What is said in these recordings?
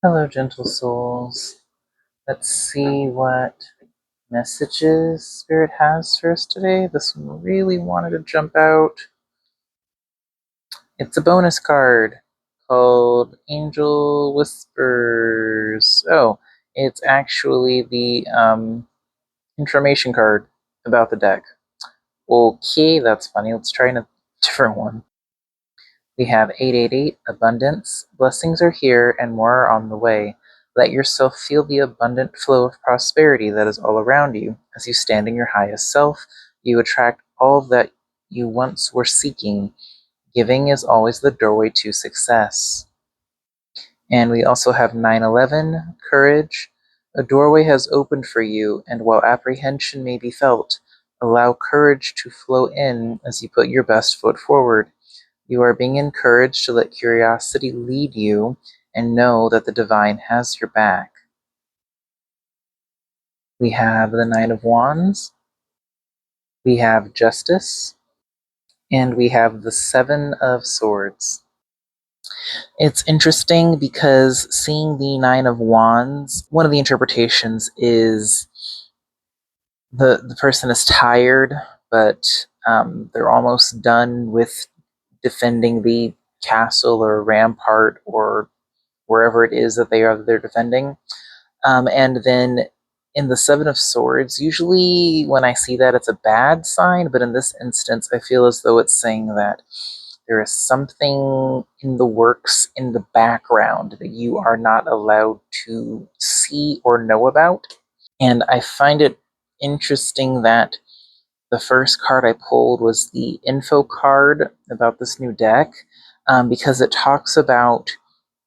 Hello, gentle souls. Let's see what messages Spirit has for us today. This one really wanted to jump out. It's a bonus card called Angel Whispers. Oh, it's actually the information card about the deck. Okay, that's funny. Let's try a different one. We have 888, Abundance. Blessings are here and more are on the way. Let yourself feel the abundant flow of prosperity that is all around you. As you stand in your highest self, you attract all that you once were seeking. Giving is always the doorway to success. And we also have 911, Courage. A doorway has opened for you, and while apprehension may be felt, allow courage to flow in as you put your best foot forward. You are being encouraged to let curiosity lead you and know that the divine has your back. We have the Knight of Wands, we have Justice, and we have the Seven of Swords. It's interesting because seeing the Nine of Wands, one of the interpretations is the person is tired, but they're almost done with defending the castle or rampart or wherever it is that they're defending. And then in the Seven of Swords, usually when I see that, it's a bad sign, but in this instance, I feel as though it's saying that there is something in the works in the background that you are not allowed to see or know about. And I find it interesting that the first card I pulled was the info card about this new deck, because it talks about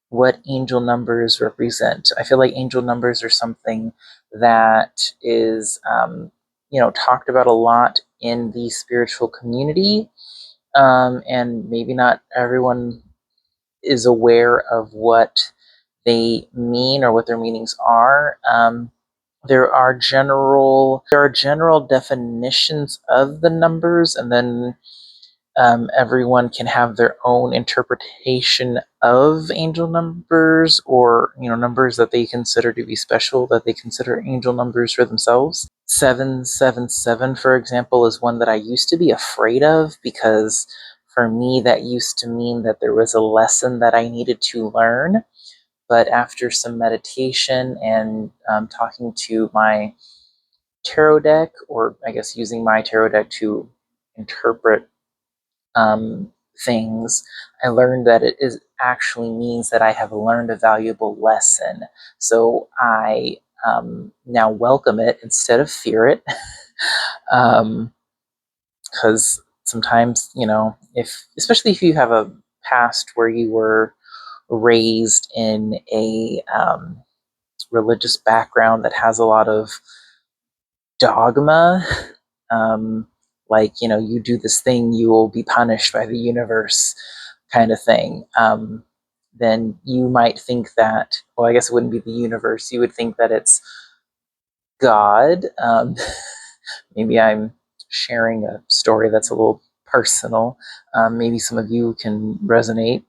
what angel numbers represent. I feel like angel numbers are something that is, talked about a lot in the spiritual community, and maybe not everyone is aware of what they mean or what their meanings are. There are general definitions of the numbers, and then everyone can have their own interpretation of angel numbers, or numbers that they consider to be special, that they consider angel numbers for themselves. 777, for example, is one that I used to be afraid of, because for me that used to mean that there was a lesson that I needed to learn. But after some meditation and talking to my tarot deck, or I guess using my tarot deck to interpret things, I learned that it actually means that I have learned a valuable lesson. So I now welcome it instead of fear it, because sometimes, especially if you have a past where you were raised in a religious background that has a lot of dogma, like, you do this thing, you will be punished by the universe, kind of thing, then you might think that, well, I guess it wouldn't be the universe, you would think that it's God. Maybe I'm sharing a story that's a little personal. Maybe some of you can resonate,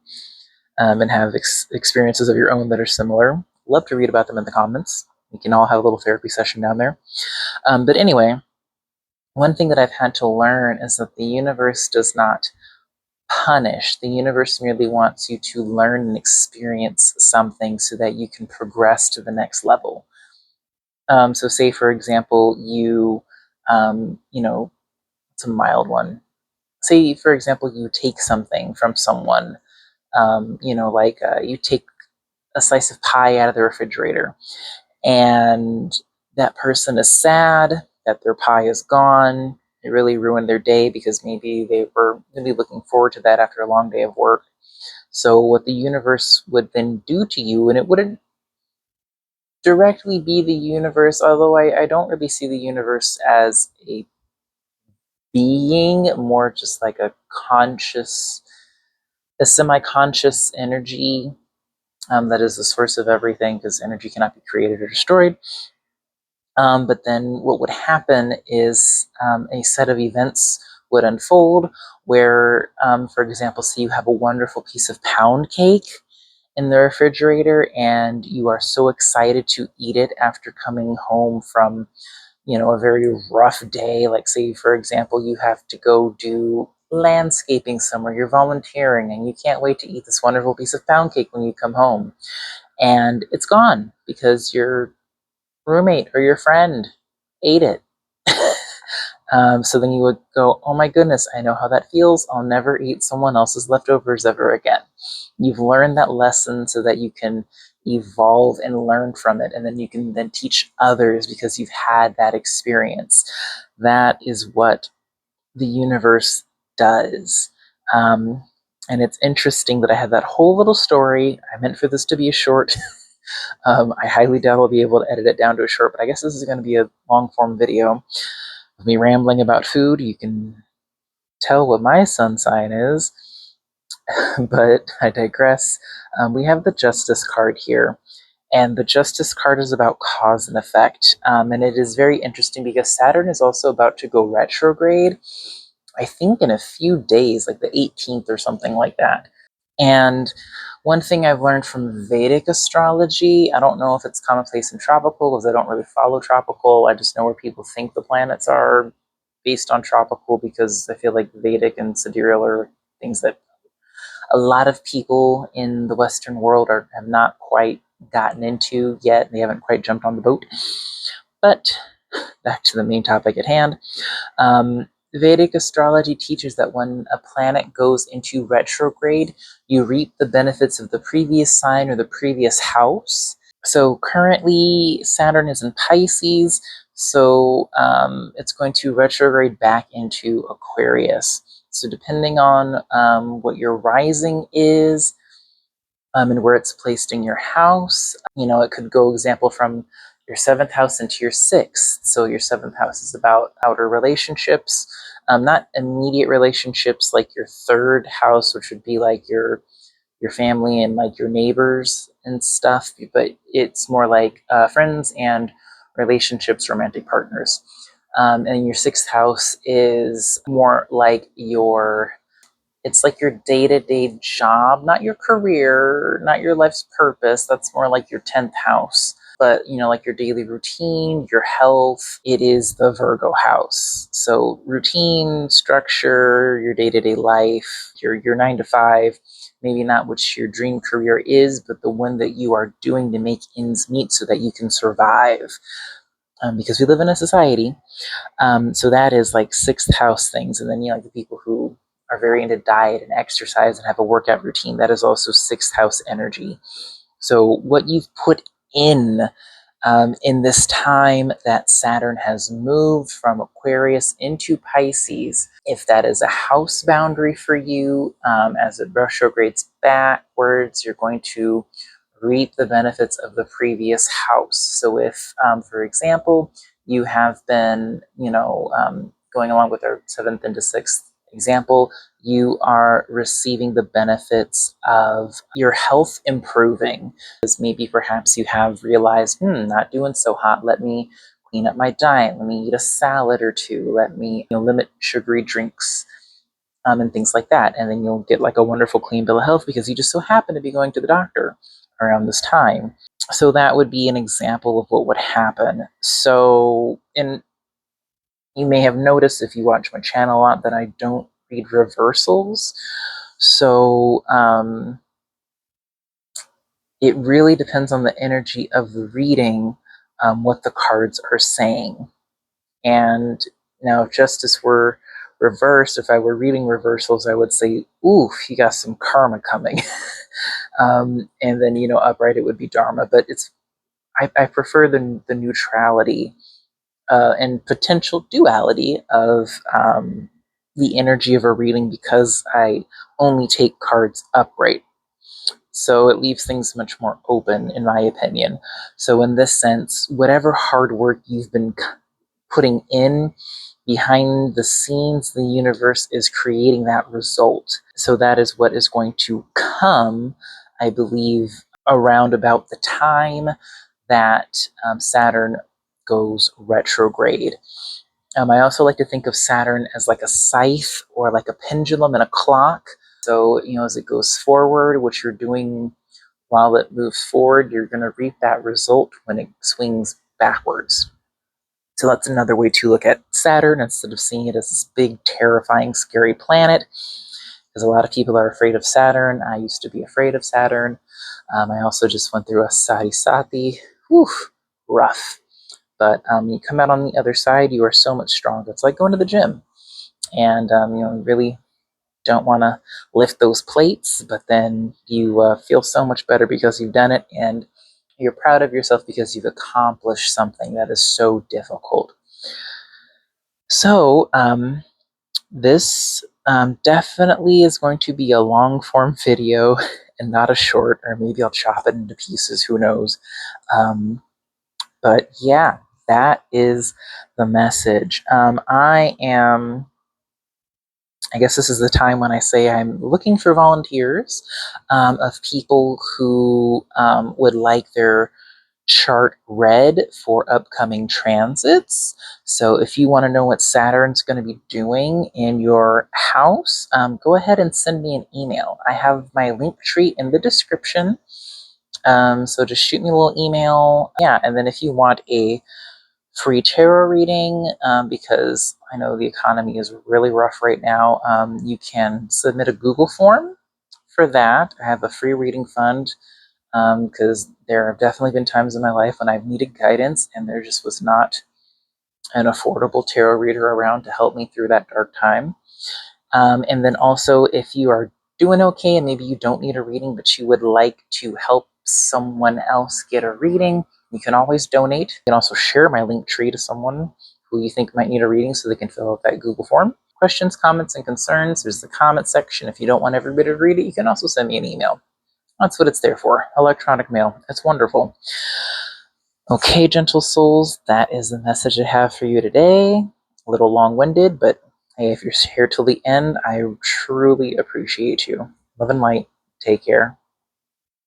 and have experiences of your own that are similar. Love to read about them in the comments. We can all have a little therapy session down there. But anyway, one thing that I've had to learn is that the universe does not punish. The universe merely wants you to learn and experience something so that you can progress to the next level. So say, for example, it's a mild one. Say, for example, you take something from someone, you take a slice of pie out of the refrigerator, and that person is sad that their pie is gone. It really ruined their day because maybe they were really looking forward to that after a long day of work. So what the universe would then do to you, and it wouldn't directly be the universe, although I don't really see the universe as a being, more just like a semi-conscious energy, that is the source of everything, because energy cannot be created or destroyed. But then what would happen is a set of events would unfold where, for example, say you have a wonderful piece of pound cake, in the refrigerator and you are so excited to eat it after coming home from, a very rough day. Like, say, for example, you have to go do landscaping somewhere, you're volunteering, and you can't wait to eat this wonderful piece of pound cake when you come home. And it's gone because your roommate or your friend ate it. So then you would go, oh my goodness, I know how that feels. I'll never eat someone else's leftovers ever again. You've learned that lesson so that you can evolve and learn from it. And then you can then teach others because you've had that experience. That is what the universe does. And it's interesting that I had that whole little story. I meant for this to be a short. I highly doubt I'll be able to edit it down to a short, but I guess this is going to be a long form video of me rambling about food. You can tell what my sun sign is, but I digress. We have the Justice card here, and the Justice card is about cause and effect, and it is very interesting because Saturn is also about to go retrograde, I think in a few days, like the 18th or something like that. And one thing I've learned from Vedic astrology, I don't know if it's commonplace in tropical, because I don't really follow tropical. I just know where people think the planets are based on tropical, because I feel like Vedic and Sidereal are things that a lot of people in the Western world have not quite gotten into yet. They haven't quite jumped on the boat. But back to the main topic at hand. Vedic astrology teaches that when a planet goes into retrograde, you reap the benefits of the previous sign or the previous house. So currently, Saturn is in Pisces, so it's going to retrograde back into Aquarius. So depending on what your rising is, and where it's placed in your house, it could go, example, from your 7th house into your 6th. So your 7th house is about outer relationships, not immediate relationships like your 3rd house, which would be like your family and like your neighbors and stuff, but it's more like friends and relationships, romantic partners. And your 6th house is more like it's like your day-to-day job, not your career, not your life's purpose. That's more like your 10th house. But, like your daily routine, your health, it is the Virgo house. So routine, structure, your day-to-day life, your 9 to 5, maybe not which your dream career is, but the one that you are doing to make ends meet so that you can survive. Because we live in a society. So that is like 6th house things. And then, like the people who are very into diet and exercise and have a workout routine, that is also 6th house energy. So what you've put in this time that Saturn has moved from Aquarius into Pisces, if that is a house boundary for you, as it retrogrades backwards, you're going to reap the benefits of the previous house. So if, for example, you have been, going along with our 7th into 6th example, you are receiving the benefits of your health improving. Because maybe perhaps you have realized, not doing so hot, let me clean up my diet, let me eat a salad or two, let me limit sugary drinks, and things like that. And then you'll get like a wonderful clean bill of health because you just so happen to be going to the doctor around this time. So that would be an example of what would happen. So, and you may have noticed if you watch my channel a lot that I don't read reversals. So it really depends on the energy of the reading, what the cards are saying. And now if justice were reversed, if I were reading reversals, I would say, oof, you got some karma coming. And then, upright, it would be dharma. But I prefer the neutrality and potential duality of the energy of a reading because I only take cards upright. So it leaves things much more open, in my opinion. So in this sense, whatever hard work you've been putting in behind the scenes, the universe is creating that result. So that is what is going to come, I believe, around about the time that Saturn goes retrograde. I also like to think of Saturn as like a scythe or like a pendulum and a clock. So, as it goes forward, what you're doing while it moves forward, you're going to reap that result when it swings backwards. So that's another way to look at Saturn instead of seeing it as this big, terrifying, scary planet. Because a lot of people are afraid of Saturn. I used to be afraid of Saturn. I also just went through a sati sati. Whew, rough. But you come out on the other side, you are so much stronger. It's like going to the gym. And you really don't want to lift those plates, but then you feel so much better because you've done it, and you're proud of yourself because you've accomplished something that is so difficult. So this definitely is going to be a long form video and not a short, or maybe I'll chop it into pieces, who knows. But yeah, that is the message. I guess this is the time when I say I'm looking for volunteers of people who would like their chart read for upcoming transits. So if you want to know what Saturn's going to be doing in your house, go ahead and send me an email. I have my link tree in the description. So just shoot me a little email. Yeah, and then if you want a free tarot reading, because I know the economy is really rough right now, you can submit a Google form for that. I have a free reading fund because there have definitely been times in my life when I've needed guidance and there just was not an affordable tarot reader around to help me through that dark time. And then also, if you are doing okay and maybe you don't need a reading, but you would like to help someone else get a reading, you can always donate. You can also share my link tree to someone who you think might need a reading so they can fill out that Google form. Questions, comments, and concerns, there's the comment section. If you don't want everybody to read it, you can also send me an email. That's what it's there for. Electronic mail. It's wonderful. Okay, gentle souls, that is the message I have for you today. A little long-winded, but hey, if you're here till the end, I truly appreciate you. Love and light. Take care.